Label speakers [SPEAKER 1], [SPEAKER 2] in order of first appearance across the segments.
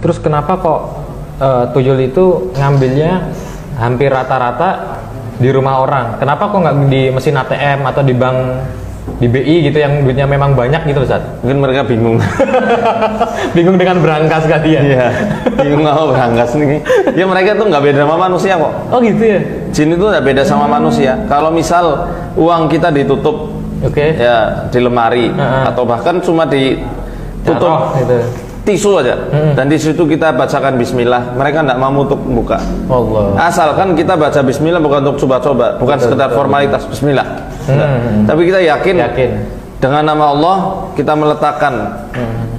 [SPEAKER 1] Terus kenapa kok tuyul itu ngambilnya hampir rata-rata di rumah orang? Kenapa kok nggak di mesin ATM atau di bank, di BI gitu yang duitnya memang banyak gitu Ustaz?
[SPEAKER 2] Mungkin mereka bingung.
[SPEAKER 1] Bingung dengan berangkas kali ya?
[SPEAKER 2] Iya, bingung sama berangkas nih. Ya mereka tuh nggak beda sama manusia kok.
[SPEAKER 1] Oh gitu ya?
[SPEAKER 2] Jin itu nggak beda sama manusia. Kalau misal uang kita ditutup, ya di lemari, atau bahkan cuma ditutup
[SPEAKER 1] gitu.
[SPEAKER 2] Tisu aja, dan di situ kita bacakan Bismillah, mereka nggak mau untuk buka.
[SPEAKER 1] Allah.
[SPEAKER 2] Asalkan kita baca Bismillah bukan untuk coba-coba, bukan sekedar formalitas Bismillah. Tapi kita yakin dengan nama Allah kita meletakkan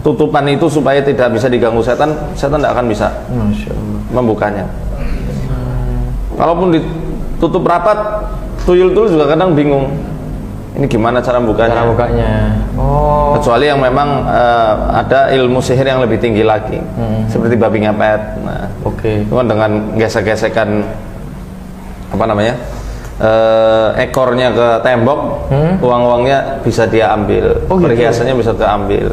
[SPEAKER 2] tutupan itu supaya tidak bisa diganggu setan. Setan tidak akan bisa membukanya. Kalaupun ditutup rapat, tuyul-tuyul juga kadang bingung. Ini gimana cara bukanya? Kecuali yang memang ada ilmu sihir yang lebih tinggi lagi, seperti babi ngepet. Nah, dengan gesek-gesekan apa namanya ekornya ke tembok, uang-uangnya bisa dia ambil, perhiasannya bisa dia ambil.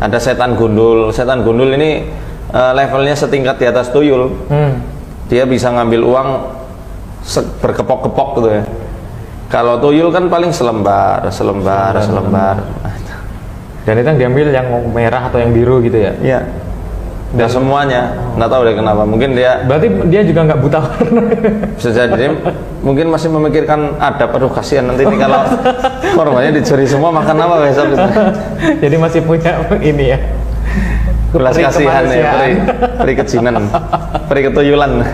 [SPEAKER 2] Ada setan gundul. Setan gundul ini levelnya setingkat di atas tuyul. Dia bisa ngambil uang berkepok-kepok gitu ya. Kalau tuyul kan paling selembar.
[SPEAKER 1] Dan itu yang diambil yang merah atau yang biru gitu ya?
[SPEAKER 2] Iya. Dan semuanya, nggak tahu deh kenapa. Mungkin dia.
[SPEAKER 1] Berarti dia juga nggak buta warna.
[SPEAKER 2] Bisa jadi, mungkin masih memikirkan adab. Aduh kasihan nanti nih kalau korbannya dicuri semua, makan apa besok gitu.
[SPEAKER 1] Jadi masih punya ini ya.
[SPEAKER 2] Belas kasihan ya, peri kejinan, peri ketuyulan.